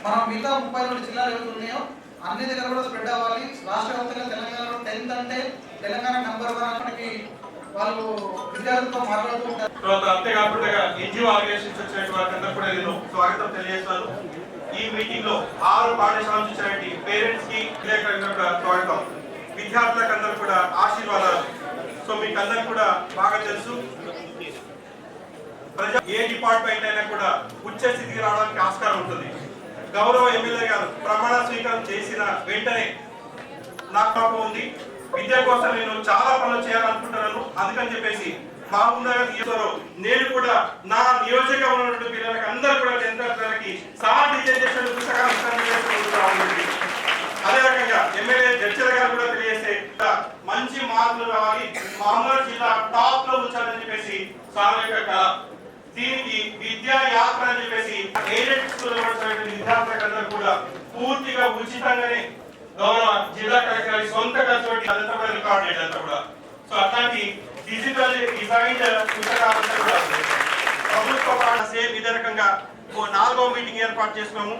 మనం మిగతా 32 జిల్లాలు ఏవైతే ఉన్నాయో అన్ని దగ్గర కూడా స్ప్రెడ్ అవ్వాలి. రాష్ట్ర వ్యాప్తంగా తెలంగాణలో 10th అంటే తెలంగాణ నంబర్ 1 మనకి వాళ్ళు విద్యార్థులతో మాట్లాడుతూ ఉంటారు. తర్వాత అంతేకాకుండా ఎన్జిఓ ఆర్గనైజేషన్స్ వచ్చినటువంటి వారికి కూడా నేను స్వాగతం తెలియజేస్తాను. ఈ మీటింగ్ లో 6 పాఠశాలల నుంచి వచ్చినటువంటి పేరెంట్స్ కి విలేకరులకు కూడా స్వాగతం. విద్యార్థులకు అందరూ కూడా ఆశీర్వాదాలు. సో మీకు అందరికి కూడా బాగా తెలుసు, ఏ డిపార్ట్మెంట్ అయినా కూడా ఉచ్చ స్థితికి రావడానికి ఆస్కారం ఉంటుంది. గౌరవ ఎమ్మెల్యే గారు ప్రమాణ స్వీకారం చేసిన వెంటనే నాకు కోపం ఉంది, విద్య కోసం నేను చాలా పనులు చేయాలనుకుంటున్నాను. అందుకని చెప్పేసి మహబూబ్నగర్ నేను కూడా నా నియోజకవర్గంలో ఉన్న పిల్లలకి అందరూ కూడా 10th పిల్లలకి సార్ డిజైన్ చేసిన పుస్తకాలు అదే రకంగా ఎమ్మెల్యే జడ్చల గారు కూడా తెలియజేస్తే మంచి మార్కులు రావాలి, మహబూబ్నగర్ జిల్లా టాప్ లో ఉంచాలని చెప్పేసి సార్ యొక్క కళ. దీనికి విద్యా యాత్ర అని చెప్పేసి ఎయిడెడ్ స్కూల్ విద్యార్థులందరూ కూడా పూర్తిగా ఉచితంగానే గౌరవ జిల్లా కలెక్టర్ సొంత ఖర్చు పెట్టి అదంతా కూడా రికార్డ్ చేయడంతా కూడా. సో అట్లాంటి డిజిటల్ డిజైన్ పుస్తకాలంతా కూడా ప్రభుత్వ సేమ్ ఇదే రకంగా 4వ మీటింగ్ ఏర్పాటు చేసుకున్నాము.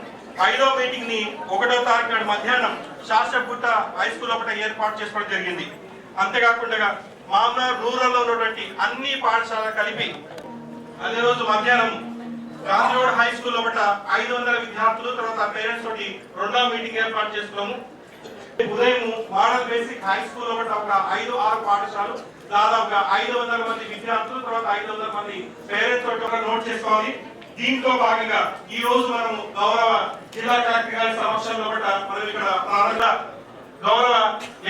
5వ మీటింగ్ ని 1వ తారీఖు నాడు మధ్యాహ్నం శాస్త్రపుట్ట హై స్కూల్ ఒకటి ఏర్పాటు చేసుకోవడం జరిగింది. అంతేకాకుండా మహబూబ్నగర్ రూరల్ లో ఉన్నటువంటి అన్ని పాఠశాలలు కలిపి అదే రోజు మధ్యాహ్నం గాంధీ రోడ్ హై స్కూల్ ఒకట 500 విద్యార్థులు తర్వాత పేరెంట్స్ తోటి 2వ మీటింగ్ ఏర్పాటు చేసుకున్నాము. ఉదయం మోడల్ బేసిక్ హై స్కూల్ ఒకట ఒక 5-6 పాఠశాలలు దాదాపుగా 500 మంది విద్యార్థులు తర్వాత 500 మంది పేరెంట్స్ తోటి ఒక నోట్ చేసుకోవాలి. దీంట్లో భాగంగా ఈ రోజు మనం గౌరవ జిల్లా కలెక్టర్ గారి సమక్షంలో మనం ఇక్కడ ప్రారంభంగా గౌరవ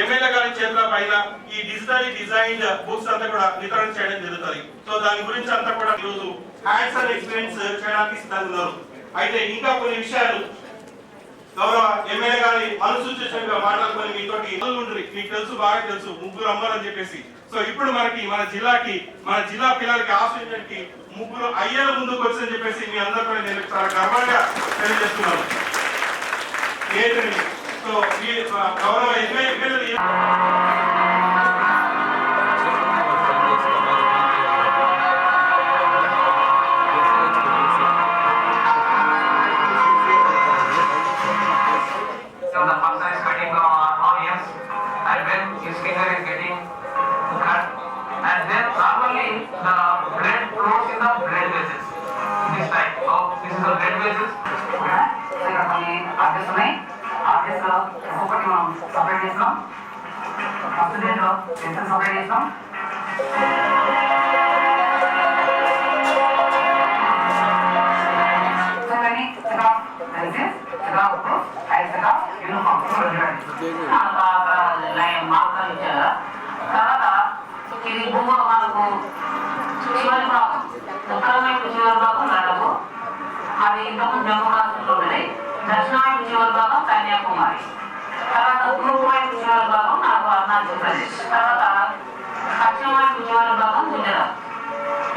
ఎమ్మెల్యే గారి చేతుల పైన ఈ డిజిటల్ డిజైన్ బుక్స్ అంతా కూడా వితరణ చేయడం జరుగుతుంది. సో దాని గురించి అంతా కూడా ఈరోజు హ్యాండ్స్ అండ్ ఎక్స్పీరియన్స్ చేయడానికి సిద్ధంగా ఉన్నారు. అయితే ఇంకా కొన్ని విషయాలు గౌరవ ఎమ్మెల్యే గారి అనుసూచించినట్టుగా మాట్లాడుకొని మీతోటి మీకు తెలుసు, బాగా తెలుసు, 3 అమ్మాలని చెప్పేసి. సో ఇప్పుడు మనకి మన జిల్లా పిల్లలకి ఆశ్రయించడానికి 3 అయ్యల ముందుకు వచ్చని చెప్పేసి మీ అందరూ కూడా నేను చాలా గర్వంగా తెలియజేస్తున్నాను. సో ఈ గౌరవ ఎమ్మెల్యే ఒకటి మనం సపరేట్ చేస్తాం, ఫస్ట్ డేట్లో టెన్షన్ సపరేట్ చేస్తాం. తర్వాత ఇది భూగోళ మనకు చివరి భాగం ఉత్తరమైన చివరి భాగం లడకు, అది ఇంతకు జమ్మూ కాశ్మీర్లో ఉన్నది. దక్షిణానికి చివరి భాగం కన్యాకుమారి, తర్వాత తూర్పు వైపు చివరి భాగం నాకు అరుణాచల్ ప్రదేశ్, తర్వాత పశ్చిమానికి చివరి భాగం గుజరాత్.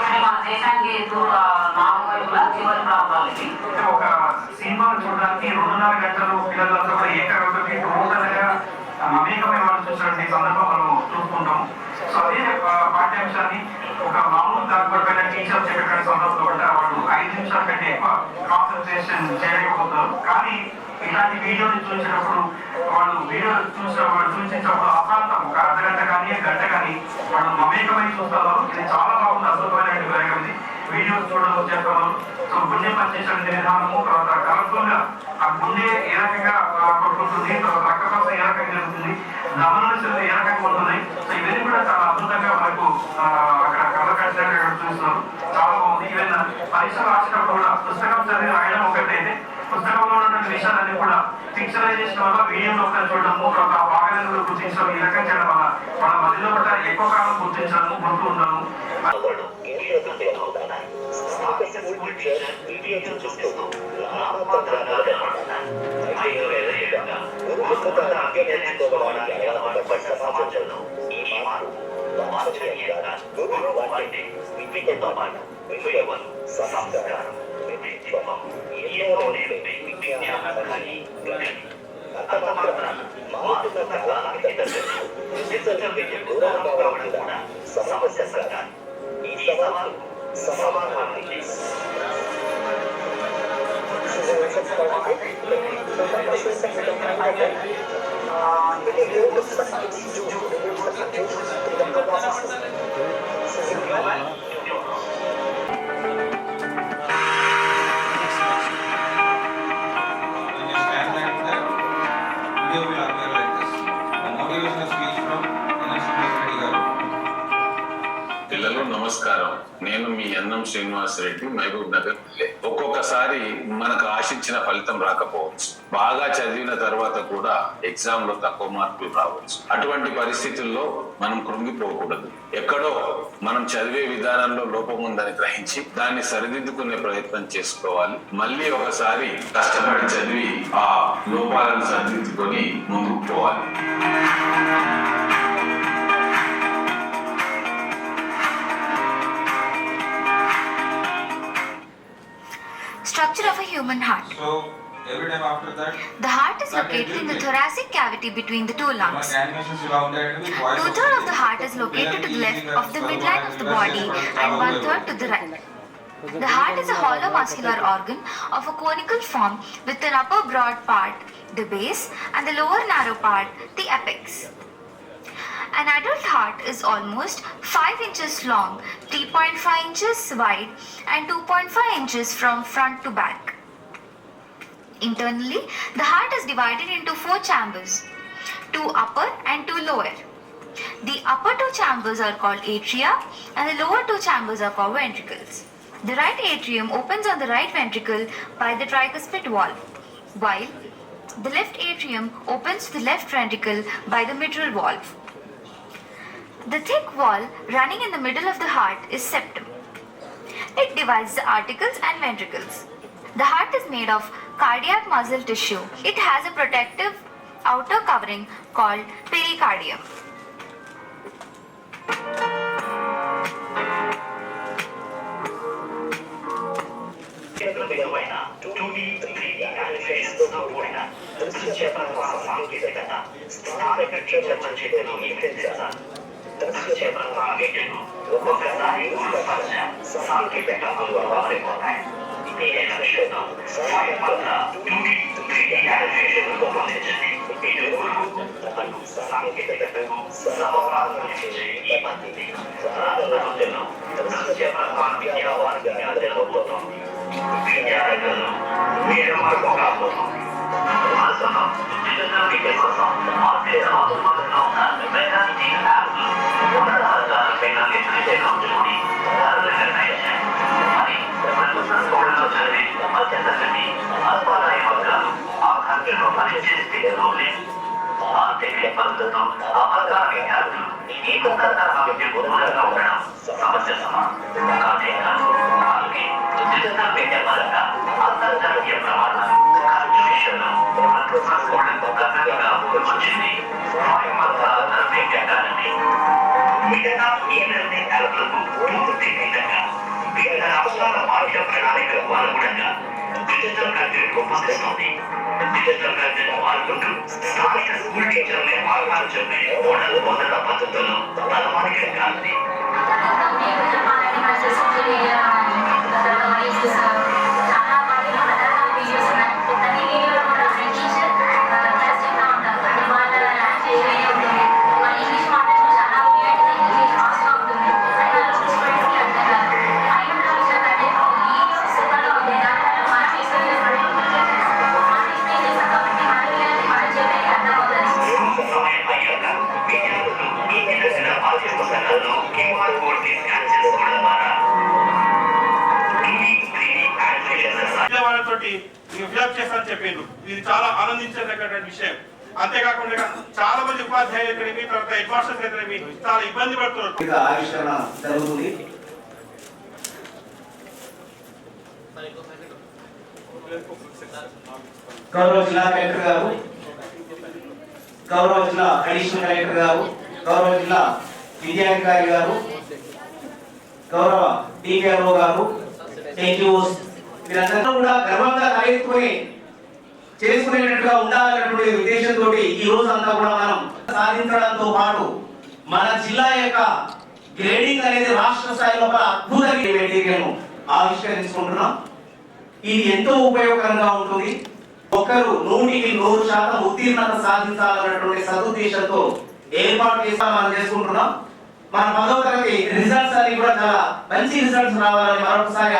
ఇది మన దేశానికి 4 వైపులా చివరి ప్రాంతాలకి. ఒక సినిమాను చూడడానికి 2.5 గంటలు పిల్లలంతా కూడా ఏకాగ్రతకి టోటల్గా మమేకమై వాళ్ళు చూసినటువంటి సందర్భం మనం చూసుకుంటాము. సో అదే పాఠ్యాంశాన్ని ఒక మామూలు దానిపైన టీచర్ చెప్పేటువంటి సందర్భంలో కూడా వాళ్ళు 5 నిమిషాల కంటే ఎక్కువ కాన్సన్ట్రేషన్ చేయలేకపోతారు. కానీ ఇలాంటి వీడియోని చూసినప్పుడు వాళ్ళు చూసినప్పుడు అశాంతం ఒక అర్ధగంట కానీ గంట కానీ వాళ్ళు మమేకమై చూస్తారు. ఇది చాలా బాగుంది, అద్భుతమైన ప్రయోగం ఇది. వీడియోస్ చూడడం వచ్చేస్తారు. సో గుండె పనిచేసే విధానము, తర్వాత కలర్ఫుల్గా ఆ గుండె ఏ రకంగా కొట్టుకుంటుంది, తర్వాత రక్తపాతం ఏ రకంగా జరుగుతుంది, నమనశలు ఏ రకంగా ఉంటుంది. సో ఇవన్నీ కూడా చాలా అద్భుతంగా మనకు అక్కడ కథ కట్టినట్టు చూస్తున్నారు. చాలా బాగుంది. ఈవెన్ పరీక్ష రాసినప్పుడు కూడా పుస్తకం చదివి రాయడం ఒకటైతే పుస్తకంలో ఉన్నటువంటి విషయాలన్నీ కూడా పిక్చరైజేషన్ వల్ల వీడియోలో ఒకటి చూడడము, తర్వాత ఆ భాగాలను గుర్తించడం, ఈ రకం చేయడం వల్ల మన మధ్యలో కూడా ఎక్కువ కాలం గుర్తించడము, గుర్తు ఉండము. సమాధానం పిల్లలు నమస్కారం. నేను మీ ఎన్ఎం శ్రీనివాస్ రెడ్డి, మహబూబ్ నగర్. ఒక్కొక్కసారి మనకు ఆశించిన ఫలితం రాకపోవచ్చు. బాగా చదివిన తర్వాత కూడా ఎగ్జామ్ లో తక్కువ మార్కులు రావచ్చు. అటువంటి పరిస్థితుల్లో మనం కృంగిపోకూడదు. ఎక్కడో మనం చదివే విధానంలో లోపం ఉందని గ్రహించి దాన్ని సరిదిద్దుకునే ప్రయత్నం చేసుకోవాలి. మళ్ళీ ఒకసారి కష్టపడి చదివి ఆ లోపాలను సరిదిద్దుకొని ముందుకు పోవాలి. Structure of a human heart. So every time after that, The heart is located in the thoracic cavity between the two lungs. Two-thirds of the heart is located to the left of the midline of the body and one-third to the right. The heart is a hollow muscular organ of a conical form with an upper broad part, the base, and the lower narrow part, the apex. An adult heart is almost 5 inches long, 3.5 inches wide, and 2.5 inches from front to back. Internally, the heart is divided into 4 chambers, 2 upper and 2 lower. The upper 2 chambers are called atria, and the lower 2 chambers are called ventricles. The right atrium opens on the right ventricle by the tricuspid valve, while the left atrium opens to the left ventricle by the mitral valve. The thick wall running in the middle of the heart is septum. It divides the arterioles and ventricles. The heart is made of cardiac muscle tissue. It has a protective outer covering called pericardium. Fill up చేస్తానని చెప్పిండ్రు. ఇది చాలా ఆనందించదగ్గటువంటి విషయం. అంతేకాకుండా చాలా మంది ఉపాధ్యాయులు అయితేనేమి, తర్వాత హెడ్ మాస్టర్స్ అయితేనేమి చాలా ఇబ్బంది పడుతున్నారు. ఆవిష్కరణ జరుగుతుంది. గౌరవ జిల్లా కలెక్టర్ గారు, గౌరవ జిల్లా అడిషనల్ కలెక్టర్ గారు, గౌరవ జిల్లా విద్యాధికారి గారు, గౌరవ డిపిఆర్ఓ గారు, ఎన్జిఓస్ వీరందరూ కూడా గర్వంగా తలెత్తుకొని చేసుకునేటట్టుగా ఉండాలన్నటువంటి ఉద్దేశంతో ఈ రోజు అంతా కూడా మనం సాధించడంతో పాటు మన జిల్లా యొక్క గ్రేడింగ్ అనేది రాష్ట్ర స్థాయిలో ఒక అద్భుత మెటీరియల్ ఆవిష్కరించుకుంటున్నాం. ఇది ఎంతో ఉపయోగకరంగా ఉంటుంది. ఒక్కరు 100% ఉత్తీర్ణత సాధించాలన్నటువంటి సదుద్దేశంతో ఏర్పాటు చేస్తాం మనం చేసుకుంటున్నాం. మన 10వ తరగతి రిజల్ట్స్ అన్ని కూడా చాలా మంచి రిజల్ట్స్ రావాలని మరొకసారి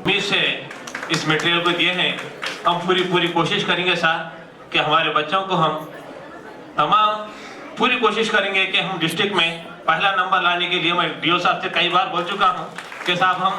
उम्मीद से इस मटेरियल को दिए हैं. हम पूरी कोशिश करेंगे सर कि हमारे बच्चों को हम तमाम पूरी कोशिश करेंगे कि हम डिस्ट्रिक्ट में पहला नंबर लाने के लिए. मैं डीओ साहब से कई बार बोल चुका हूं कि साहब हम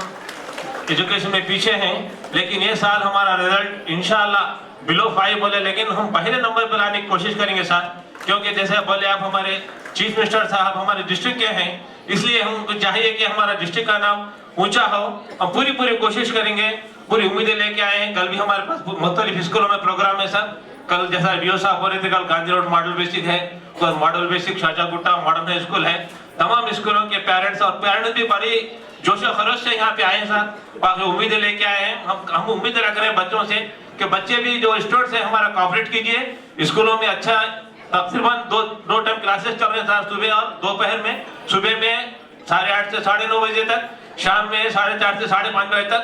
एजुकेशन में पीछे हैं, लेकिन ये साल हमारा रिजल्ट इंशाल्लाह बिलो 5 बोले, लेकिन हम पहले नंबर पर लाने की कोशिश करेंगे सर. क्योंकि जैसे बोले आप हमारे चीफ मिनिस्टर साहब हमारे डिस्ट्रिक्ट के हैं, इसलिए हमको चाहिए कि हमारा डिस्ट्रिक्ट का नाम ऊंचा हो. हम पूरी कोशिश करेंगे, पूरी उम्मीदें लेके आए हैं. कल भी हमारे पास मुख्तलिफ स्कूलों में प्रोग्राम है सर. कल जैसा डीओ साहब बोल रहे थे, कल गांधी रोड मॉडल बेसिक है, कल मॉडल बेसिक शाजागुट्टा मॉडर्न हाई स्कूल है. तमाम स्कूलों के पेरेंट्स भी बड़ी जोश और खरोश से यहाँ पे आए हैं सर. बाकी उम्मीदें लेके आए हैं. हम उम्मीद रख रहे हैं बच्चों से कि बच्चे भी जो स्टूडेंट्स हैं हमारा कोऑपरेट कीजिए. स्कूलों में अच्छा तकरीबन दो टाइम क्लासेस चल रहे हैं सर, सुबह और दोपहर में. सुबह में 8:30 से 9:30 बजे तक, शाम में 4:30 से 5:30 बजे तक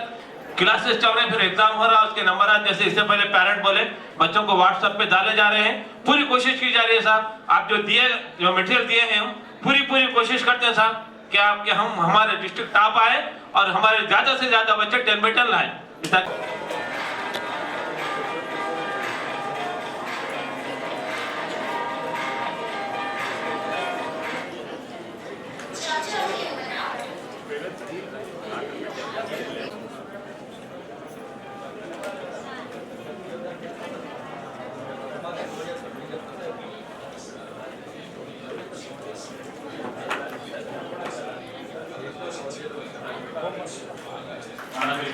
क्लासेस चल रहे हैं. फिर एग्जाम हो रहा है, उसके नंबर आज जैसे इससे पहले पेरेंट बोले बच्चों को व्हाट्सएप पे डाले जा रहे हैं. पूरी कोशिश की जा रही है साहब. आप जो मटेरियल दिए हैं हम पूरी कोशिश करते हैं साहब कि आपके हम हमारे डिस्ट्रिक्ट टॉप आए और हमारे ज्यादा से ज्यादा बच्चे 10 मेडल लाए.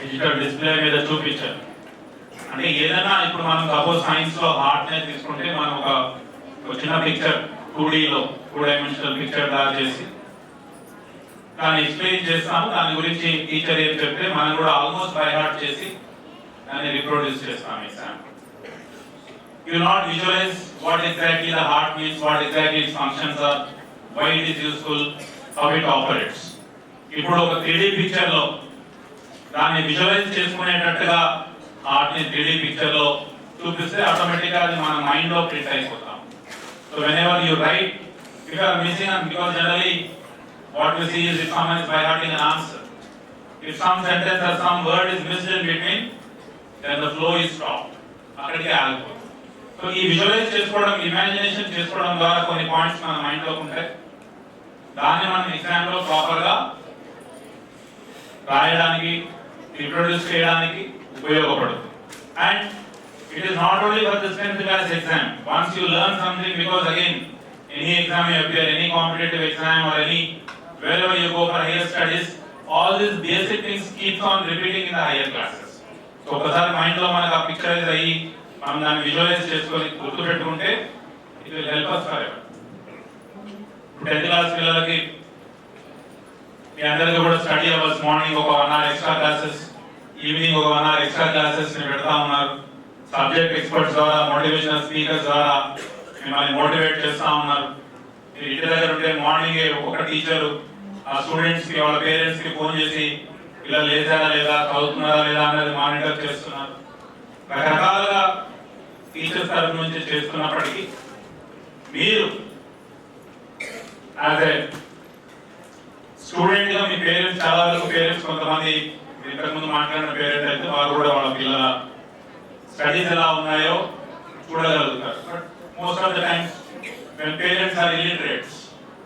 డిజిటల్ డిస్ప్లే మీద చూపించారు. అంటే ఏదైనా ఇప్పుడు మనం సపోజ్ సైన్స్ లో హార్ట్ నే తీసుకుంటే మనం ఒక చిన్న పిక్చర్ 2D లో 2 డైమెన్షనల్ పిక్చర్ తయారు చేసి దాన్ని ఎక్స్ప్లెయిన్ చేస్తాము. దాని గురించి టీచర్ ఏం చెప్తే మనం కూడా ఆల్మోస్ట్ బై హార్ట్ చేసి దాన్ని రిప్రొడ్యూస్ చేస్తాం exam. You not visualize what exactly the heart means, what exactly its functions are, why it is useful, how it operates. ఇప్పుడు ఒక 3D పిక్చర్ లో దాన్ని విజువలైజ్ చేసుకునేటట్టుగా హార్ట్ ని 3D పిక్చర్ లో చూపిస్తే ఆటోమేటిక్ గా అది మన మైండ్ లో ప్రింట్ అయిపోతాం. So whenever you write if you are missing and because generally what we see is if someone is by hurting an answer, if some sentence or some word is missed in between, then the flow is stopped. అక్కడికి ఆగిపోతుంది. So ఈ visualise చేసుకోవడం, imagination చేసుకోవడం ద్వారా కొన్ని points మన mind లో ఉంటాయి. దాన్ని మనం ఎగ్జామ్ లో ప్రాపర్ గా రాయడానికి, రిప్రొడ్యూస్ చేయడానికి ఉపయోగపడుతుంది. And it is not only for this 10th class exam. Once you learn something, because again any exam you appear, any competitive exam or any wherever you go for higher studies, all these basic things keeps on repeating in the higher classes. So ఒకసారి mind లో మనకు ఆ picturise అయ్యి మనం దాన్ని visualise చేసుకొని గుర్తు పెట్టుకుంటే it will help us forever. 10th class పిల్లలకి మీ అందరికీ కూడా స్టడీ అవర్స్, మార్నింగ్ ఒక 1 hour ఎక్స్ట్రా క్లాసెస్, ఈవినింగ్ ఒక 1 hour ఎక్స్ట్రా క్లాసెస్ ని పెడతా ఉన్నారు. సబ్జెక్ట్ ఎక్స్పర్ట్స్ ద్వారా, మోటివేషనల్ స్పీకర్స్ ద్వారా మిమ్మల్ని మోటివేట్ చేస్తా ఉన్నారు. మీరు ఇంటి దగ్గర ఉంటే మార్నింగే ఒక్కొక్క టీచరు ఆ స్టూడెంట్స్ కి, వాళ్ళ పేరెంట్స్ కి ఫోన్ చేసి పిల్లలు లేచారా లేదా, చదువుతున్నారా లేదా అనేది మానిటర్ చేస్తున్నారు. రకరకాలుగా టీచర్స్ తరఫు నుంచి చేస్తున్నప్పటికీ మీరు యాజ్ ఏ స్టూడెంట్ గా మీ పేరెంట్స్, చాలా వరకు పేరెంట్స్ కొంతమంది ఇంతకుముందు మాట్లాడిన పేరెంట్ అయితే వారు కూడా వాళ్ళ పిల్లల స్టడీస్ ఎలా ఉన్నాయో చూడగలుగుతారు. But most of the times when parents are illiterates,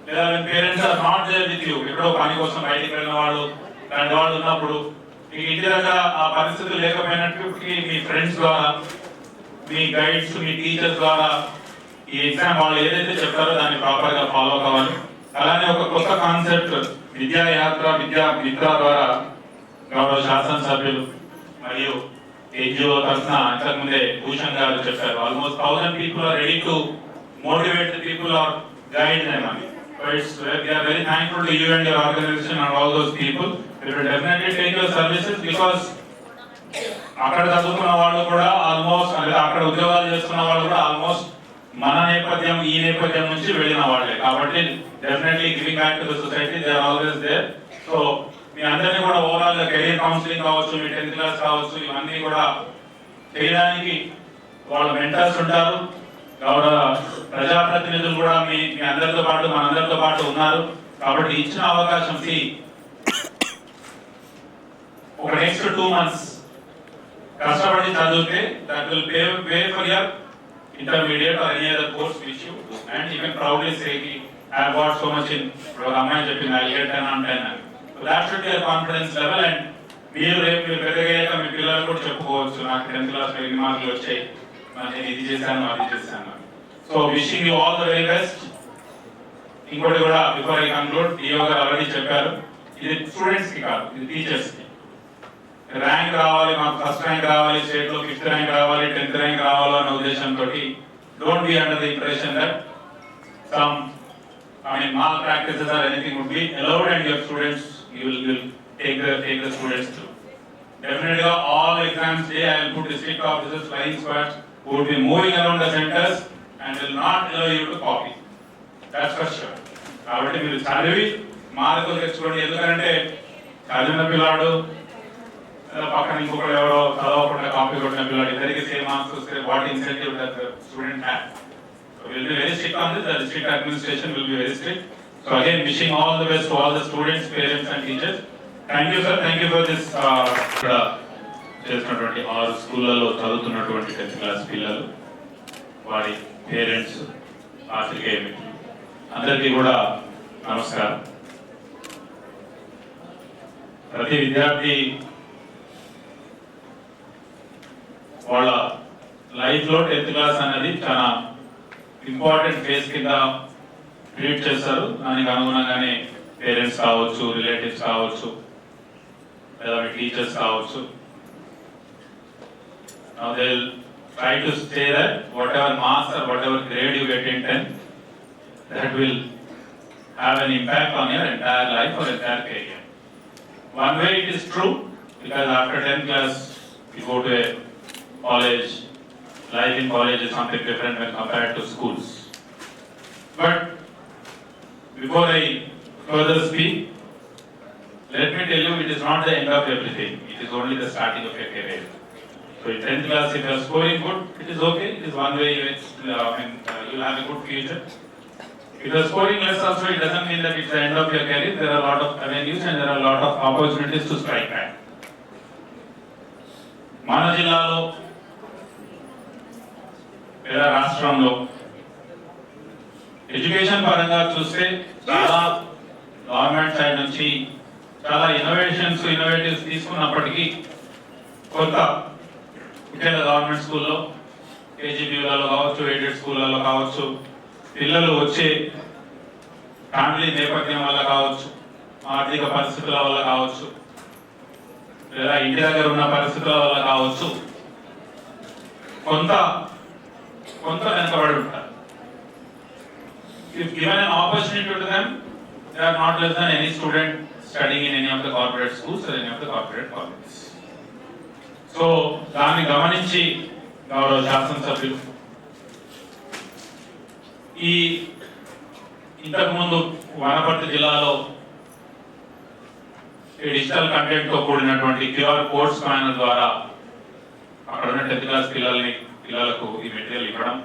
లేదా when parents are not there with you, ఎక్కడో పని కోసం బయటికి వెళ్ళిన వాళ్ళు లాంటి వాళ్ళు ఉన్నప్పుడు మీకు ఇంటి దగ్గర ఆ పరిస్థితులు లేకపోయినప్పటికీ మీ ఫ్రెండ్స్ ద్వారా, మీ గైడ్స్, మీ టీచర్స్ ద్వారా ఈ ఎగ్జామ్ వాళ్ళు ఏదైతే చెప్తారో దాన్ని ప్రాపర్ గా ఫాలో కావాలి. అలానే ఒక కొత్త కాన్సెప్ట్ విద్యా యాత్ర, విద్యా మిత్ర ద్వారా గౌరవ శాసనసభ్యులు మరియు ఎన్జిఓ తరఫున ఇంతకుముందే భూషణ్ గారు చెప్పారు. Almost 1000 people are ready to motivate the people or guide them. We are very thankful to you and your organization and all those people. We will definitely take your services because అక్కడ చదువుకున్న వాళ్ళు కూడా almost, లేదా అక్కడ ఉద్యోగాలు చేస్తున్న వాళ్ళు కూడా ఆల్మోస్ట్ మన నేపథ్యం, ఈ నేపథ్యం నుంచి వెళ్ళిన వాళ్ళే. కాబట్టి definitely giving back to the society, they are always there. So మీ అందరినీ కూడా ఓవరాల్ గా కెరీర్ కౌన్సిలింగ్ కావచ్చు, మీ 10th క్లాస్ కావచ్చు, ఇవన్నీ కూడా చేయడానికి వాళ్ళ మెంటర్స్ ఉంటారు. గౌరవ ప్రజాప్రతినిధులు కూడా మీ అందరితో పాటు, మనందరితో పాటు ఉన్నారు. కాబట్టి ఇచ్చిన అవకాశం ఒక నెక్స్ట్ 2 months కష్టపడి చదివితే that will pay for your intermediate or any other course which you do, and you can proudly say I have got so much in Ramaya Japin, I get 10 on 10. So that should be a confidence level, and మీరు పెద్దగా మీ పిల్లలు కూడా చెప్పుకోవచ్చు, నాకు 10th class ఎన్ని మార్కులు వచ్చాయి, నేను ఇది చేశాను, అది చేశాను. So wishing you all the very best. ఇంకోటి కూడా బిఫోర్ ఐ కన్క్లూడ్, డిఓ గారు ఆల్రెడీ చెప్పారు, ఇది స్టూడెంట్స్ కి కాదు, ఇది టీచర్స్ కి. ర్యాంక్ రావాలి, మాకు ఫస్ట్ ర్యాంక్ రావాలి, స్టేట్ లో 5th ర్యాంక్ రావాలి, 10th ర్యాంక్ రావాలి అన్న ఉద్దేశంతో don't be under the impression that some mal practices or anything would be allowed, and your students, you will take the students through. Definitely all exams day I will put district officers, flying squads who would be moving around the centers and will not allow you to copy. That's for sure. కాబట్టి మీరు చదివి మార్కులు తెచ్చుకోండి. ఎందుకంటే చదివిన పిల్లాడు పక్కన ఇంకొకరు ఎవరో చదవకుండా కాపీ కొట్టిన పిల్లాడు, ఇద్దరికి సేమ్ మార్క్స్ వస్తే what incentive that student have. We'll be very strict on this. The district administration will be very strict. So again, wishing all the best to all the students, parents and teachers. Thank you, sir. Thank you for this. చేస్తున్నటువంటి 6 స్కూళ్ళలో చదువుతున్నటువంటి 10th class పిల్లలు, వారి parents, పాత్రికేయ మిత్రులు అందరికీ కూడా నమస్కారం. ప్రతి విద్యార్థి వాళ్ళ లైఫ్ లో 10th క్లాస్ అనేది చాలా ఇంపార్టెంట్ ఫేజ్ కింద ట్రీట్ చేస్తారు. దానికి అనుగుణంగానే పేరెంట్స్ కావచ్చు, రిలేటివ్స్ కావచ్చు, లేదా మీ టీచర్స్ కావచ్చు. Now they will try to say that whatever marks or whatever grade you get in 10th, that will have an impact on your entire life or entire career. One way it is true, because after 10th class you go to a college. Life in college is something different when compared to schools. But before I further speak, let me tell you, it is not the end of everything. It is only the starting of your career. So in 10th class, if you are scoring good, it is okay. It is one way you will have a good future. If you are scoring less also, it doesn't mean that it's the end of your career. There are a lot of avenues and there are a lot of opportunities to strike back. మన జిల్లాలో లేదా రాష్ట్రంలో education పరంగా చూస్తే చాలా government side నుంచి చాలా innovatives తీసుకున్నప్పటికీ కొంత ముఖ్యంగా గవర్నమెంట్ స్కూల్లో, కేజీబీలలో కావచ్చు, ఎయిడెడ్ స్కూళ్ళలో కావచ్చు, పిల్లలు వచ్చే ఫ్యామిలీ నేపథ్యం వల్ల కావచ్చు, ఆర్థిక పరిస్థితుల వల్ల కావచ్చు, లేదా ఇంటి దగ్గర ఉన్న పరిస్థితుల వల్ల కావచ్చు, కొంత వెనకబడి ఉంటారు. If given an opportunity to them, they are not less than any student studying in any of the corporate schools or any of the corporate colleges. So దాన్ని గమనించి గౌరవ శాసనసభ్యులు ఇంతకుముందు వనపర్తి జిల్లాలో డిజిటల్ కంటెంట్ తో కూడినటువంటి QR కోడ్ స్కానర్ ద్వారా అక్కడ ఉన్న 10th క్లాస్ పిల్లలకు ఈ మెటీరియల్ ఇవ్వడం,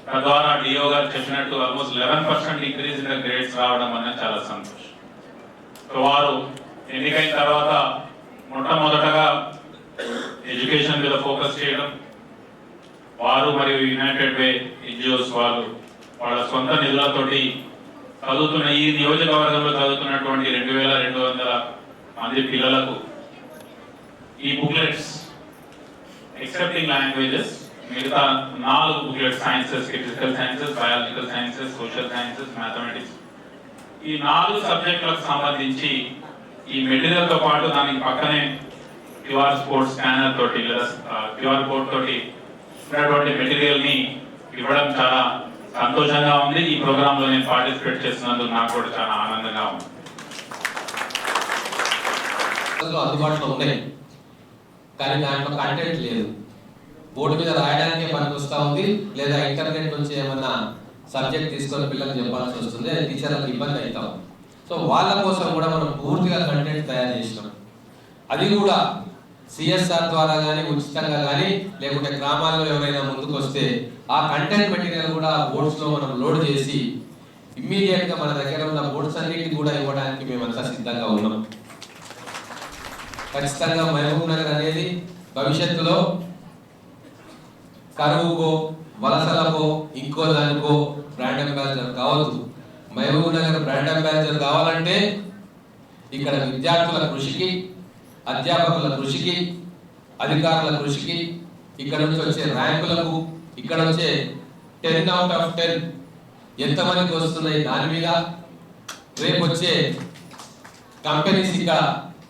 తద్వారా డిఓ గారు చెప్పినట్టు almost 11% increase in the grades రావడం అనేది చాలా సంతోషం. సో వారు ఎన్నికైన తర్వాత మొట్టమొదటగా ఎడ్యుకేషన్ మీద ఫోకస్ చేయడం, వారు మరియు యునైటెడ్ వే NGOs వాళ్ళు వాళ్ళ సొంత నిధులతోటి చదువుతున్న ఈ నియోజకవర్గంలో చదువుతున్నటువంటి 2200 మంది పిల్లలకు ఈ బుక్లెట్స్ ఎక్సెప్టింగ్ లాంగ్వేజెస్, మిగతా 4 booklets, sciences, physical sciences, biological sciences, social sciences, mathematics, ఈ 4 సబ్జెక్టులకు సంబంధించి ఈ మెటీరియల్ తో పాటు దానికి పక్కనే QR కోడ్ స్కానర్ తోటి లేదా QR కోడ్ తోటి ఉన్నటువంటి మెటీరియల్ ని ఇవ్వడం చాలా సంతోషంగా ఉంది. ఈ ప్రోగ్రామ్ లో నేను పార్టిసిపేట్ చేస్తున్నందుకు నాకు కూడా చాలా ఆనందంగా ఉంది. అందుబాటులో ఉన్నాయి. కానీ దాంట్లో కంటెంట్ లేదు. బోర్డు మీద రాయడానికే పనికి వస్తూ ఉంది, లేదా ఇంటర్నెట్ నుంచి ఏమన్నా సబ్జెక్ట్ తీసుకొని పిల్లలకు చెప్పాల్సి వస్తుంది, అది టీచర్లకు ఇబ్బంది అవుతాం. సో వాళ్ళ కోసం కూడా మనం పూర్తిగా కంటెంట్ తయారు చేసినాం. అది కూడా సిఎస్ఆర్ ద్వారా కానీ ఉచితంగా కానీ లేకుంటే గ్రామాల్లో ఎవరైనా ముందుకు వస్తే ఆ కంటెంట్ మెటీరియల్ కూడా బోర్డ్స్లో మనం లోడ్ చేసి ఇమ్మీడియట్గా మన దగ్గర ఉన్న బోర్డ్స్ అన్నిటిని కూడా ఇవ్వడానికి మేమంతా సిద్ధంగా ఉన్నాం. ఖచ్చితంగా మహబూబ్ నగర్ అనేది భవిష్యత్తులో కరువుకో వలసలకో ఇంకో దానికో బ్రాండ్ అంబాసిడర్ కావద్దు. మహబూబ్ నగర్ బ్రాండ్ అంబాసిడర్ కావాలంటే ఇక్కడ విద్యార్థుల కృషికి, అధ్యాపకుల కృషికి, అధికారుల కృషికి, ఇక్కడ నుంచి వచ్చే ర్యాంకులకు, ఇక్కడ వచ్చే 10 out of 10 ఎంతమందికి వస్తున్నాయి దాని మీద, రేపు వచ్చే కంపెనీస్ ఇక్కడ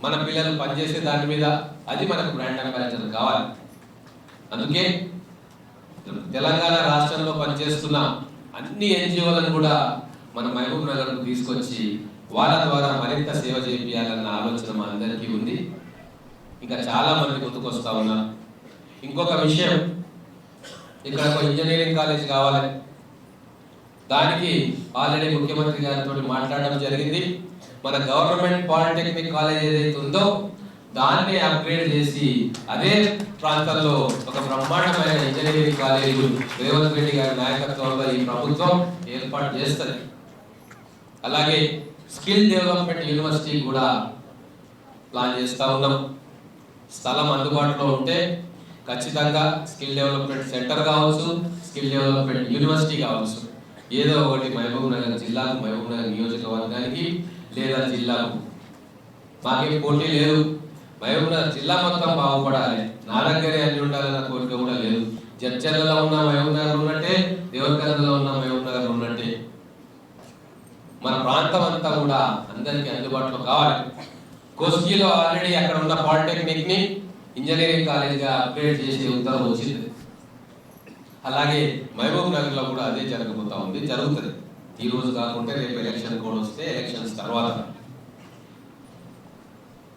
మన పిల్లలు పనిచేసే దాని మీద, అది మనకు బ్రాండ్ అంబాసిడర్ కావాలి. అందుకే తెలంగాణ రాష్ట్రంలో పనిచేస్తున్న అన్ని ఎన్జిఓలను కూడా మన మహబూబ్ నగర్కు తీసుకొచ్చి వాళ్ళ ద్వారా మరింత సేవ చేయాలన్న ఆలోచన మా అందరికీ ఉంది. ఇంకా చాలా మంది ముందుకు వస్తూ ఉన్నారు. ఇంకొక విషయం, ఇక్కడ ఒక ఇంజనీరింగ్ కాలేజ్ కావాలి. దానికి ఆల్రెడీ ముఖ్యమంత్రి గారితో మాట్లాడడం జరిగింది. మన గవర్నమెంట్ పాలిటెక్నిక్ కాలేజ్ ఏదైతే ఉందో దాన్ని అప్గ్రేడ్ చేసి అదే ప్రాంతంలో ఒక బ్రహ్మాండమైన ఇంజనీరింగ్ కాలేజీ రేవంత్ రెడ్డి గారి నాయకత్వంలో ఈ ప్రభుత్వం ఏర్పాటు చేస్తుంది. అలాగే స్కిల్ డెవలప్మెంట్ యూనివర్సిటీ కూడా ప్లాన్ చేస్తూ ఉన్నాం. స్థలం అందుబాటులో ఉంటే ఖచ్చితంగా స్కిల్ డెవలప్మెంట్ సెంటర్ కావచ్చు, స్కిల్ డెవలప్మెంట్ యూనివర్సిటీ కావచ్చు, ఏదో ఒకటి మహబూబ్ నగర్ జిల్లాకు, మహబూబ్ నగర్ నియోజకవర్గానికి లేదా జిల్లాకు. మాకేం పోటీ లేదు. మహబూబ్ నగర్ జిల్లా మొత్తం బాగుపడాలి, నా దగ్గరే అన్ని ఉండాలన్న కోరిక కూడా లేదు. జడ్చర్లలో ఉన్న మహబూబ్ నగర్ ఉన్నట్టే, దేవరకద్రలో ఉన్న మహబూబ్ నగర్ ఉన్నట్టే మన ప్రాంతం అంతా కూడా అందరికీ అందుబాటులో కావాలి. కోస్గిలో ఆల్రెడీ అక్కడ ఉన్న పాలిటెక్నిక్ ని ఇంజనీరింగ్ కాలేజ్ గా అప్గ్రేడ్ చేసే ఉత్తర్వు వచ్చింది. అలాగే మహబూబ్ నగర్ లో కూడా అదే జరగబోతా ఉంది, జరుగుతుంది. ఈ రోజు కాకుండా రేపు ఎలక్షన్ కోడ్ వస్తే ఎలక్షన్స్ తర్వాత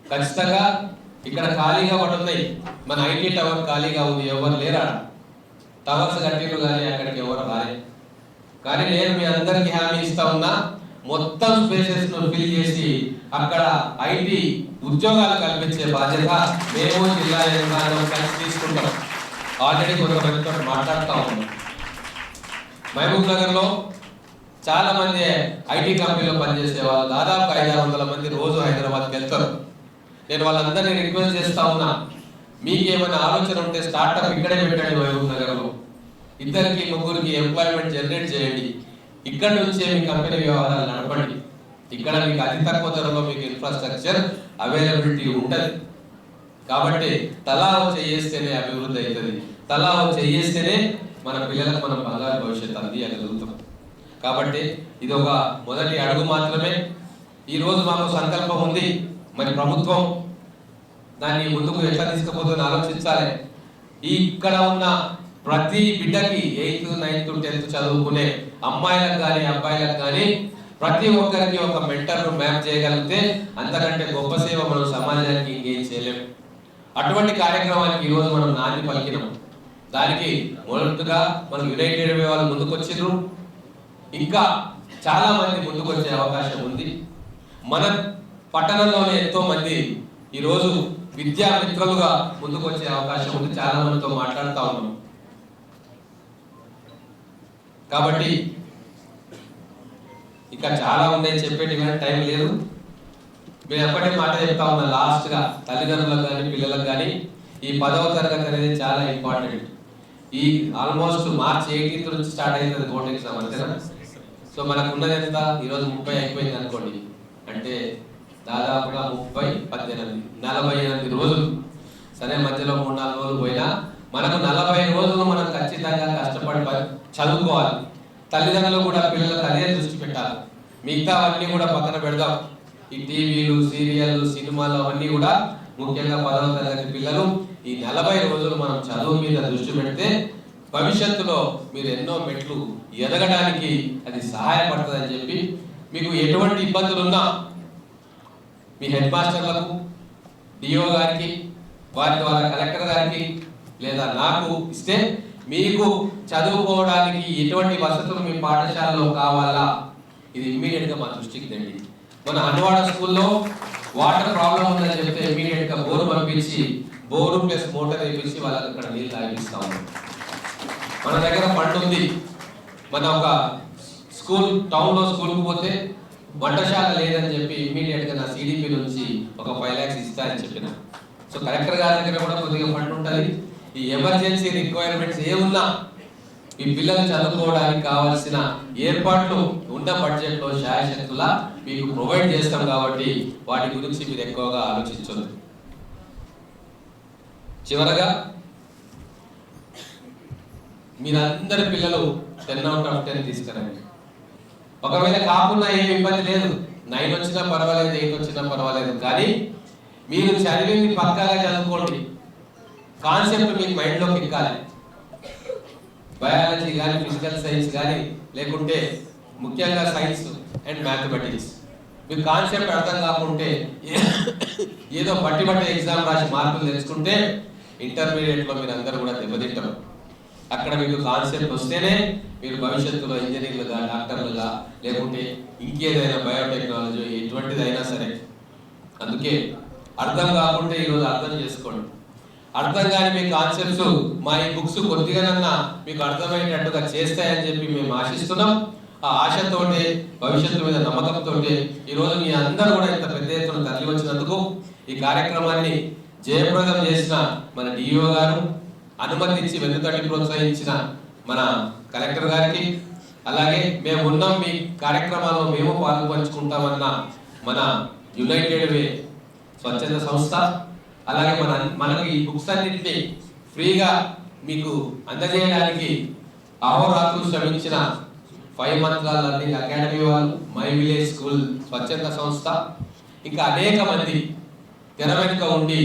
ఖచ్చితంగా ఇక్కడ ఖాళీగా ఒకటి ఉన్నాయి. మన ఐటీ టవర్ ఖాళీగా ఉంది, ఎవరు లేరా? టవర్స్ కట్టిలు కానీ అక్కడికి ఎవరు రాలే. కానీ నేను మీ అందరికీ హామీ ఇస్తా ఉన్నా, మొత్తం స్పేసెస్ ను ఫిల్ చేసి అక్కడ ఐటీ ఉద్యోగాలు కల్పించే బాధ్యత మేము జిల్లా యంత్రాంగం కలిసి తీసుకుంటాం. ఆల్రెడీ కొంతమందితో మాట్లాడుతూ ఉన్నాం. మహబూబ్ నగర్ లో చాలా మంది ఐటీ కంపెనీలో పనిచేసే వాళ్ళు దాదాపు 500-600 మంది రోజు హైదరాబాద్కి వెళ్తారు. నేను వాళ్ళందరినీ రిక్వెస్ట్ చేస్తా ఉన్నా, మీకు ఏమైనా ఆలోచన ఉంటే స్టార్ట్అప్ ఇక్కడే పెట్టండి. మహబూబ్ నగర్ లో 2-3 ఎంప్లాయ్మెంట్ జనరేట్ చేయండి. ఇక్కడ నుంచే మీ కంపెనీ వ్యవహారాలు నడపండి. ఇక్కడ మీకు అతి తక్కువ ధరలో మీకు ఇన్ఫ్రాస్ట్రక్చర్ అవైలబిలిటీ ఉంటుంది. కాబట్టి తలా చేస్తేనే అభివృద్ధి అవుతుంది, తలా చేస్తేనే మన పిల్లలకు మనం బంగారు భవిష్యత్తు అందియగలుగుతాం. కాబట్టి ఇది ఒక మొదటి అడుగు మాత్రమే. ఈ రోజు మాకు సంకల్పం ఉంది, మరి ప్రభుత్వం దాన్ని ముందుకు ఎట్లా తీసుకుపోతుందో ఆలోచించాలి. ఇక్కడ ఉన్న ప్రతి బిడ్డకి 8th, 9th, 10th చదువుకునే అమ్మాయిలకు కానీ అబ్బాయిలకు కానీ ప్రతి ఒక్కరికి ఒక మెంటర్ మ్యాప్ చేయగలిగితే అంతకంటే గొప్ప సేవ మనం సమాజానికి ఇంకేం చేయలేము. అటువంటి కార్యక్రమానికి ఈరోజు మనం నాంది పలికినాం. దానికి మొదటగా మనం యునైటెడ్ వే వాళ్ళు ముందుకు వచ్చిండ్రు. ఇంకా చాలా మంది ముందుకు వచ్చే అవకాశం ఉంది. మన పట్టణంలోనే ఎంతో మంది ఈరోజు విద్యామిత్రులుగా ముందుకు వచ్చే అవకాశం ఉంది. చాలా మందితో మాట్లాడుతూ ఉన్నాం. కాబట్టి ఇంకా చాలా ఉన్నాయి, చెప్పేటి టైం లేదు. మీరు ఎప్పటి మాట చెప్తా ఉన్నా, లాస్ట్ గా తల్లిదండ్రులకు కానీ పిల్లలకు కానీ ఈ 10వ తరగతి అనేది చాలా ఇంపార్టెంట్. ఈ ఆల్మోస్ట్ March 18th నుంచి స్టార్ట్ అవుతుంది బోర్డ్ ఎగ్జామ్, అంతేనా? సో మనకు ఉన్నది ఎంత? ఈరోజు 30 అయిపోయింది అనుకోండి, అంటే దాదాపుగా 30, 18, 48 రోజులు. సరే మధ్యలో 3-4 రోజులు పోయినా మనకు 40 రోజులు మనం ఖచ్చితంగా కష్టపడి చదువుకోవాలి. తల్లిదండ్రులు కూడా పిల్లలకు అదే దృష్టి పెట్టాలి. మిగతా అవన్నీ కూడా పక్కన పెడదాం. ఈ టీవీలు, సీరియళ్ళు, సినిమాలు అవన్నీ కూడా ముఖ్యంగా 10వ తరగతి పిల్లలు ఈ 40 రోజులు మనం చదువు మీద దృష్టి పెడితే భవిష్యత్తులో మీరు ఎన్నో మెట్లు ఎదగడానికి అది సహాయపడుతుందని చెప్పి, మీకు ఎటువంటి ఇబ్బందులు ఉన్నా మీ హెడ్ మాస్టర్లకు, డిఓ గారికి, వారి ద్వారా కలెక్టర్ గారికి లేదా నాకు ఇస్తే మీకు చదువుకోవడానికి ఎటువంటి వసతులు మీ పాఠశాలలో కావాలా, ఇది ఇమ్మీడియట్గా మా దృష్టికి తండి. మన హన్వాడ స్కూల్లో వాటర్ ప్రాబ్లం ఉందని చెప్తే ఇమ్మీడియట్గా బోరు పంపించి బోరు ప్లస్ మోటార్ వేయించి వాళ్ళకి అక్కడ నీళ్ళు తాగిపిస్తా ఉన్నాం. మన దగ్గర ఫండ్ ఉంది. మన ఒక స్కూల్ టౌన్లో స్కూల్కి పోతే వంటశాల లేదని చెప్పి ఇమ్మీడియట్గా నా సిడిపి నుంచి ఒక 5 lakhs ఇస్తారని చెప్పిన. సో కలెక్టర్ గారి దగ్గర కూడా కొద్దిగా ఫండ్ ఉంటుంది. ఈ ఎమర్జెన్సీ రిక్వైర్మెంట్స్ ఏమున్నా మీ పిల్లలు చదువుకోవడానికి కావాల్సిన ఏర్పాట్లు ఉన్న బడ్జెట్లో శాయశక్తులా మీకు ప్రొవైడ్ చేస్తాం కాబట్టి వాటి గురించి మీరు ఎక్కువగా ఆలోచించండి. చివరగా మీరందరి పిల్లలు 10 out of 10 తీసుకురండి. ఒకవేళ కాకుండా ఏమి ఇబ్బంది లేదు, 9 వచ్చినా పర్వాలేదు, 8 వచ్చినా పర్వాలేదు, కానీ మీరు చదివింది పక్కాగా చదువుకోండి. కాన్సెప్ట్ మీకు మైండ్లోకి ఎక్కాలి. బయాలజీ కానీ, ఫిజికల్ సైన్స్ కానీ, లేకుంటే ముఖ్యంగా సైన్స్ అండ్ మ్యాథమెటిక్స్ మీకు కాన్సెప్ట్ అర్థం కాకుంటే ఏదో బట్టి ఎగ్జామ్ రాసి మార్కులు తెచ్చుకుంటే ఇంటర్మీడియట్లో మీరు అందరూ కూడా దెబ్బతింటారు. అక్కడ మీకు కాన్సెప్ట్ వస్తేనే మీరు భవిష్యత్తులో ఇంజనీర్లుగా, డాక్టర్లుగా, లేకుంటే ఇంకేదైనా బయోటెక్నాలజీ ఎటువంటిదైనా సరే. అందుకే అర్థం కాకుంటే ఈరోజు అర్థం చేసుకోండి. అర్థం కాని మీ కాన్సెప్ట్స్ మా ఈ బుక్స్ కొద్దిగానన్నా మీకు అర్థమయ్యేటట్టుగా చేస్తాయని చెప్పి మేము ఆశిస్తున్నాం. ఆ ఆశతోటే, భవిష్యత్తు మీద నమ్మకంతో ఈరోజు మీ అందరూ కూడా ఇంత పెద్ద ఎత్తున తరలి వచ్చినందుకు, ఈ కార్యక్రమాన్ని జయప్రదం చేసిన మన డిఓ గారు, అనుమతి ఇచ్చి వెన్నుతట్టి ప్రోత్సహించిన మన కలెక్టర్ గారికి, అలాగే మేము ఉన్నాం మీ కార్యక్రమాల్లో మేము పాలు పంచుకుంటామన్న మన యునైటెడ్ వే స్వచ్ఛంద సంస్థ, అలాగే మనకు ఈ బుక్స్ అన్నింటినీ ఫ్రీగా మీకు అందజేయడానికి అహోరాత్రులు శ్రమించిన 5 మంత్రాల లర్నింగ్ అకాడమీ వాళ్ళు, మై విలేజ్ స్కూల్ స్వచ్ఛంద సంస్థ, ఇంకా అనేక మంది తెర వెనుక ఉండి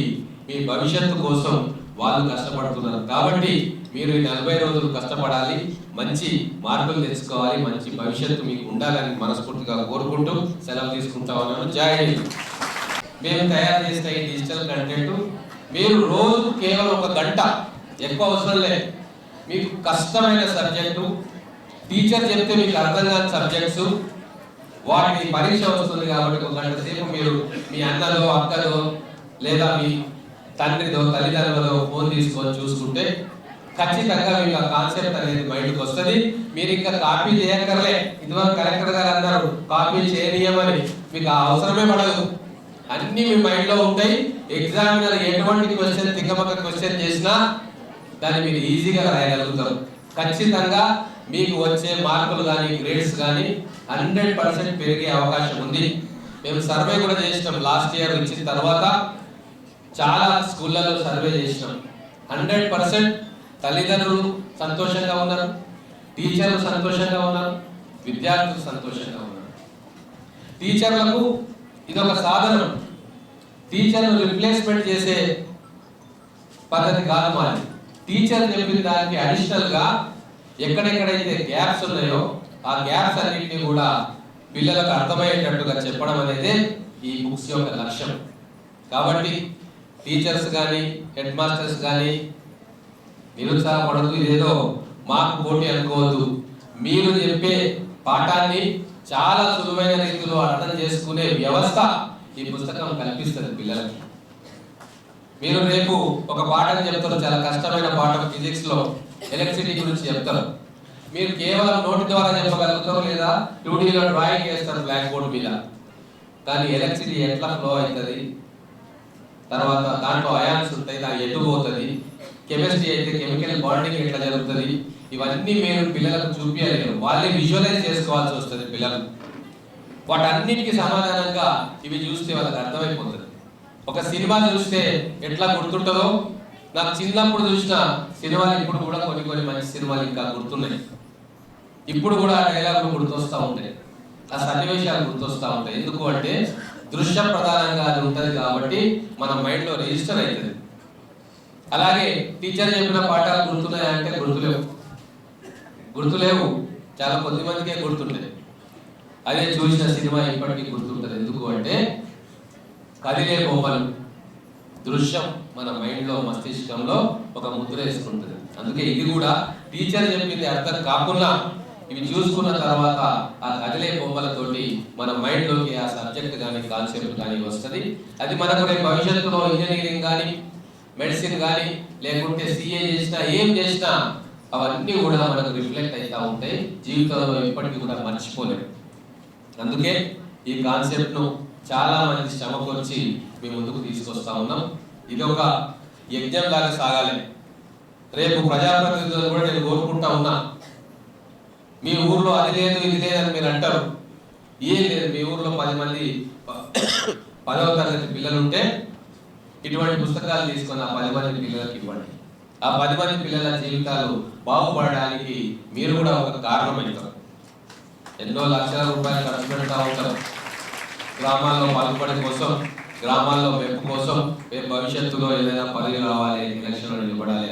మీ భవిష్యత్తు కోసం వాళ్ళు కష్టపడుతున్నారు. కాబట్టి మీరు ఈ 40 రోజులు కష్టపడాలి, మంచి మార్కులు తెచ్చుకోవాలి, మంచి భవిష్యత్తు మీకు ఉండాలని మనస్ఫూర్తిగా కోరుకుంటూ సెలవు తీసుకుంటామన్నాను. జై హింద్. మేము తయారు చేసిన ఈ డిజిటల్ కంటెంట్ మీరు రోజు కేవలం 1 గంట, ఎక్కువ అవసరం లేదు, మీకు కష్టమైన సబ్జెక్టు, టీచర్ చెప్తే మీకు అర్థం కాని సబ్జెక్ట్స్, వాటికి పరీక్ష వస్తుంది కాబట్టి 1 గంట సేపు మీరు మీ అన్నదో, అక్కదో, లేదా మీ తండ్రిదో, తల్లిదండ్రులదో ఫోన్ తీసుకొని చూసుకుంటే ఖచ్చితంగా మీకు ఆ కాన్సెప్ట్ అనేది మైండ్కి వస్తుంది. మీరు ఇంకా కాపీ చేయక్కర్లే. ఇదివరకు కలెక్టర్ గారు అన్నారు కాపీ చేయనీయమని, మీకు ఆ అవసరమే పడదు. అన్ని మీ మైండ్లో ఉంటాయి. ఎగ్జామినర్ ఎటువంటి క్వశ్చన్, తిక్కమక్క క్వశ్చన్ చేసినా దాన్ని మీరు ఈజీగా రాయగలుగుతారు. ఖచ్చితంగా మీకు వచ్చే మార్కులు కానీ, గ్రేడ్స్ కానీ 100% పెరిగే అవకాశం ఉంది. మేము సర్వే కూడా చేసినాం లాస్ట్ ఇయర్ ఇచ్చిన తర్వాత. చాలా స్కూళ్ళలో సర్వే చేసినాం. 100% తల్లిదండ్రులు సంతోషంగా ఉన్నారు, టీచర్లు సంతోషంగా ఉన్నారు, విద్యార్థులు సంతోషంగా ఉన్నారు. టీచర్లకు ఇదొక సాధనం. టీచర్ను రిప్లేస్మెంట్ చేసే పద్ధతి కాదు మాది. టీచర్ చెప్పిన దానికి అడిషనల్గా ఎక్కడెక్కడైతే గ్యాప్స్ ఉన్నాయో ఆ గ్యాప్స్ అన్నింటినీ కూడా పిల్లలకు అర్థమయ్యేటట్టుగా చెప్పడం అనేది ఈ బుక్స్ యొక్క లక్ష్యం. కాబట్టి టీచర్స్ కానీ, హెడ్ మాస్టర్స్ కానీ నిరుత్సాహపడద్దు. ఇదేదో మాకు పోటీ అనుకోవద్దు. మీరు చెప్పే పాఠాన్ని చాలా సులువైన రీతిలో అర్థం చేసుకునే వ్యవస్థ ఈ పుస్తకం కల్పిస్తుంది పిల్లలకి. మీరు రేపు ఒక పాఠం చెప్తారు, చాలా కష్టమైన పాఠం ఫిజిక్స్ లో ఎలక్ట్రిసిటీ గురించి చెప్తారు. మీరు కేవలం నోటి ద్వారా చెప్పగలుగుతారు, లేదా 2Dలో డ్రాయింగ్ చేస్తారు బ్లాక్ బోర్డ్ మీద. కానీ ఎలక్ట్రిసిటీ ఎట్లా ఫ్లో అవుతుంది, తర్వాత దాంట్లో అయాన్స్ ఉంటాయి, దాని ఎటు పోతుంది, కెమిస్ట్రీ అయితే కెమికల్ బాండింగ్ ఎట్లా జరుగుతుంది, ఇవన్నీ మీరు పిల్లలకు చూపించలేరు. వాళ్ళే విజువలైజ్ చేసుకోవాల్సి వస్తుంది పిల్లలు. వాటన్నిటికీ సమాధానంగా ఇవి చూస్తే వాళ్ళకి అర్థమైపోతుంది. ఒక సినిమా చూస్తే ఎట్లా గుర్తుంటుందో, నాకు చిన్నప్పుడు చూసిన సినిమాలు ఇప్పుడు కూడా కొన్ని మంచి సినిమాలు ఇంకా గుర్తున్నాయి. ఇప్పుడు కూడా ఆ డైలాగులు గుర్తొస్తూ ఉంటాయి, ఆ సన్నివేశాలు గుర్తొస్తూ ఉంటాయి. ఎందుకు అంటే దృశ్య ప్రధానంగా అది ఉంటుంది కాబట్టి మన మైండ్లో రిజిస్టర్ అవుతుంది. అలాగే టీచర్ చెప్పిన పాఠాలు గుర్తున్నాయంటే గుర్తులేవు. చాలా కొద్ది మందికే గుర్తుంటాయి. అదే చూసిన సినిమా ఇప్పటికీ గుర్తుంటుంది. ఎందుకు అంటే కదిలే బొమ్మలు, దృశ్యం మన మైండ్లో మస్తిష్కంలో ఒక ముద్ర వేసుకుంటుంది. అందుకే ఇది కూడా టీచర్ చెప్పింది అర్థం కాకుండా ఇవి చూసుకున్న తర్వాత ఆ కదిలే బొమ్మలతోటి మన మైండ్లోకి ఆ సబ్జెక్ట్ కానీ కాన్సెప్ట్ కానీ వస్తుంది. అది మనకు రేపు భవిష్యత్తులో ఇంజనీరింగ్ కానీ మెడిసిన్ కానీ లేకుంటే సిఏ చేసినా ఏం చేసినా అవన్నీ కూడా మనకు రిఫ్లెక్ట్ అవుతూ ఉంటాయి. జీవితంలో ఎప్పటికీ కూడా మర్చిపోలేము. అందుకే ఈ కాన్సెప్ట్ను చాలా మంది శ్రమకొచ్చి మేము ముందుకు తీసుకొస్తా ఉన్నాం. ఇది ఒక యజ్ఞం లాగా సాగాలి. రేపు ప్రజాప్రతినిధులు కూడా నేను కోరుకుంటా ఉన్నా, మీ ఊర్లో అది లేదు ఇది లేదని మీరు అంటారు. ఏం లేదు, మీ ఊర్లో 10 మంది 10వ తరగతి పిల్లలు ఉంటే ఇటువంటి పుస్తకాలు తీసుకొని ఆ 10 మంది పిల్లలకి ఇవ్వండి. ఆ 10 మంది పిల్లల జీవితాలు బాగుపడడానికి మీరు కూడా ఒక కారణమవుతారు. ఎన్నో లక్షల రూపాయలు ఖర్చు పెడతా ఉంటారు గ్రామాల్లో పాల్పడే కోసం, గ్రామాల్లో మెప్పు కోసం, రేపు భవిష్యత్తులో ఏదైనా పదవి రావాలి, ఎలక్షన్లో నిలబడాలి.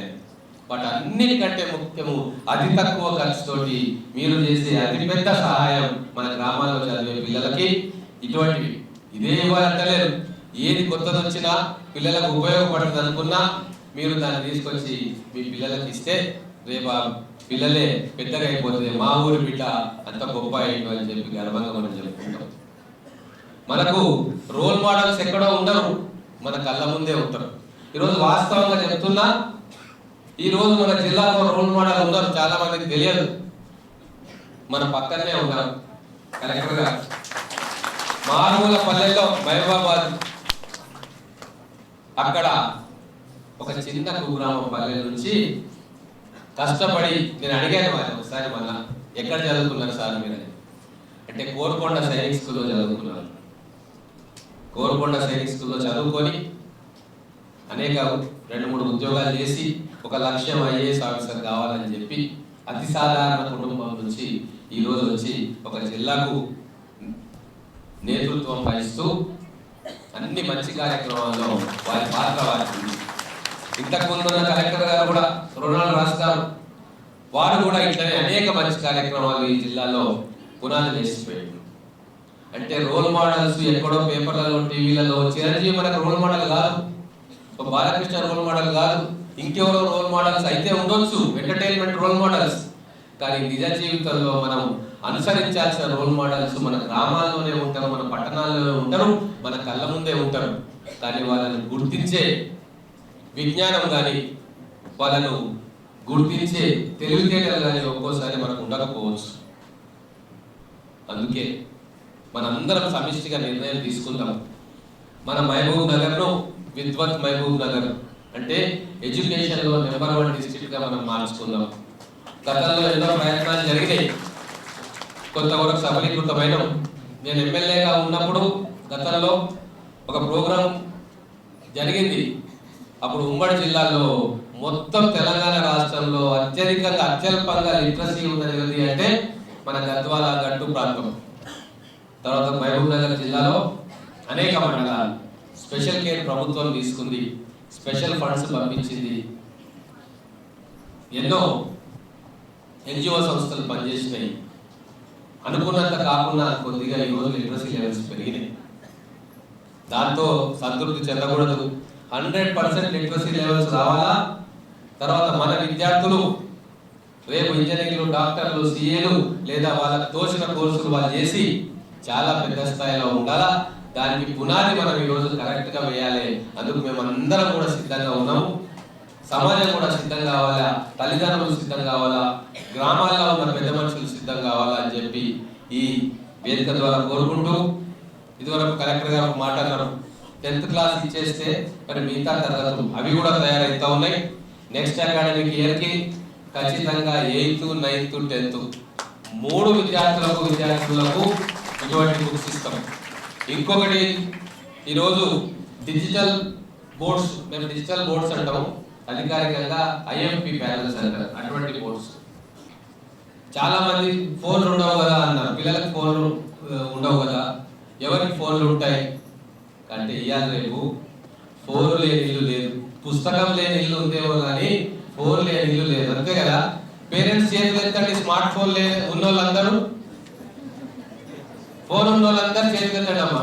బట్ అన్నిటికంటే ముఖ్యము అతి తక్కువ ఖర్చుతోటి మీరు చేసే అతిపెద్ద సహాయం మన గ్రామాల్లో చదివే పిల్లలకి ఇటువంటివి. ఇదే ఇవ్వాలంటలేదు, ఏది కొత్తది వచ్చినా పిల్లలకు ఉపయోగపడుతుంది అనుకున్నా మీరు దాన్ని తీసుకొచ్చి మీ పిల్లలకి ఇస్తే రేపు ఆ పిల్లలే పెద్దగా అయిపోతుంది. మా ఊరి బిడ్డ అంత గొప్ప అయ్యిండు అని చెప్పి గర్వంగా మనం చెప్పుకుంటాం. మనకు రోల్ మోడల్స్ ఎక్కడో ఉండరు, మన కళ్ళ ముందే ఉంటారు. ఈరోజు వాస్తవంగా చెప్తున్నా, ఈరోజు మన జిల్లాలో రోల్ మోడల్ ఉన్నారు, చాలా మందికి తెలియదు. మన పక్కనే ఉన్నారు కలెక్టర్ గారు. మారుమూల పల్లెల్లో మహబూబాబాద్, అక్కడ ఒక చిన్న కుగ్రామం పల్లె నుంచి కష్టపడి నేను అడిగాను వారిని ఒకసారి, మళ్ళా ఎక్కడ చదువుకున్నారు సార్ మీరు అంటే కోరుకొండ సైనిక్ స్కూల్లో చదువుకున్నారు. కోరుకొండ సైనిక్ స్కూల్లో చదువుకొని అనేక 2-3 ఉద్యోగాలు చేసి ఒక లక్ష్యం ఐఏఎస్ ఆఫీసర్ కావాలని చెప్పి అతి సాధారణ కుటుంబం నుంచి ఈరోజు వచ్చి ఒక జిల్లాకు నేతృత్వం వహిస్తూ అన్ని మంచి కార్యక్రమాల్లో వారి పాత్ర వారికి. ఇంతకుముందు ఉన్న కలెక్టర్ గారు కూడా రుణాలు రాస్తారు, వారు కూడా ఇట్లనే అనేక మంచి కార్యక్రమాలు ఈ జిల్లాలో పునాది వేసిపోయారు. అంటే రోల్ మోడల్స్ ఎక్కడో పేపర్లలో టీవీలలో, చిరంజీవి మనకు రోల్ మోడల్ కాదు, బాలకృష్ణ రోల్ మోడల్ కాదు, ఇంకెవరో రోల్ మోడల్స్ అయితే ఉండొచ్చు, ఎంటర్టైన్మెంట్ రోల్ మోడల్స్. కానీ నిజ జీవితంలో మనం అనుసరించాల్సిన రోల్ మోడల్స్ మన గ్రామాల్లోనే ఉంటారు, మన పట్టణాల్లోనే ఉంటారు, మన కళ్ళ ముందే ఉంటారు. కానీ వాళ్ళని గుర్తించే విజ్ఞానం కానీ వాళ్ళను గుర్తించే తెలివితేటలు కానీ ఒక్కోసారి మనకు ఉండకపోవచ్చు. అందుకే మనందరం సమిష్టిగా నిర్ణయం తీసుకుందాం. మన మహబూబ్ నగర్ను విద్వత్ మహబూబ్ నగర్ అంటే ఎడ్యుకేషన్లో నెంబర్ 1 డిస్ట్రిక్ట్గా మనం మార్చుకుందాం. గతంలో ఎన్నో ప్రయత్నాలు జరిగినాయి, కొంతవరకు సఫలీకృతమైన. నేను ఎమ్మెల్యేగా ఉన్నప్పుడు గతంలో ఒక ప్రోగ్రాం జరిగింది. అప్పుడు ఉమ్మడి జిల్లాలో మొత్తం తెలంగాణ రాష్ట్రంలో అత్యల్పంగా లిటరసీ ఉన్నది అంటే మన గద్వాల గట్టు ప్రాంతం. తర్వాత మహబూబ్ నగర్ జిల్లాలో అనేక మండలాలు స్పెషల్ కేర్ ప్రభుత్వం తీసుకుంది, స్పెషల్ ఫండ్స్ పంపించింది, ఎన్నో ఎన్జిఓ సంస్థలు పనిచేసినాయి. అనుకున్నంత కాకుండా కొద్దిగా ఈరోజు లిటరసీ లెవెల్స్ పెరిగినాయి. దాంతో సంతృప్తి చెందకూడదు. 100% లిటరసీ లెవెల్స్ రావాలా. తర్వాత మన విద్యార్థులు రేపు ఇంజనీర్లు, డాక్టర్లు, సిఏలు లేదా వాళ్ళకు తోచిన కోర్సులు వాళ్ళు చేసి చాలా పెద్ద స్థాయిలో ఉండాలా. దానికి పునాది మనం ఈరోజు కరెక్ట్గా వేయాలి. అందుకు మేము అందరం కూడా సిద్ధంగా ఉన్నాము. సమాజం కూడా సిద్ధం కావాలా, తల్లిదండ్రులు సిద్ధం కావాలా, గ్రామాల్లో ఉన్న పెద్ద మనుషులు సిద్ధం కావాలా అని చెప్పి ఈ వేదిక ద్వారా కోరుకుంటూ, ఇదివరకు కలెక్టర్ గారు మాట్లాడారు, 10th క్లాస్ ఇచ్చేస్తే మరి మిగతా తరగతులు అవి కూడా తయారవుతూ ఉన్నాయి. నెక్స్ట్ అకాడమిక్ ఇయర్కి ఖచ్చితంగా 8th, 9th, 10th 3 విద్యార్థులకు ఇటువంటి బుక్స్ ఇస్తాం. ఇంకొకటి, ఈరోజు డిజిటల్ బోర్డ్స్, మేము డిజిటల్ బోర్డ్స్ అంటాము, అధికారికంగా ఐఎంపీ ప్యానల్స్ అంటారు. అటువంటి బోర్డ్స్ చాలా మంది ఫోన్లు ఉండవు కదా అన్నారు. పిల్లలకు ఫోన్లు ఉండవు కదా, ఎవరికి ఫోన్లు ఉంటాయి అంటే ఇవాళ రేపు ఫోన్ లేని ఇల్లు లేదు, పుస్తకం లేని ఇల్లు ఉందేమో కానీ ఫోన్ లేని ఇల్లు లేదు, అంతే కదా. పేరెంట్స్ చేతులు ఎత్తండి, స్మార్ట్ ఫోన్ ఉన్న వాళ్ళందరూ, ఫోన్ ఉన్న వాళ్ళందరూ చేతులు ఎత్తండి అమ్మా.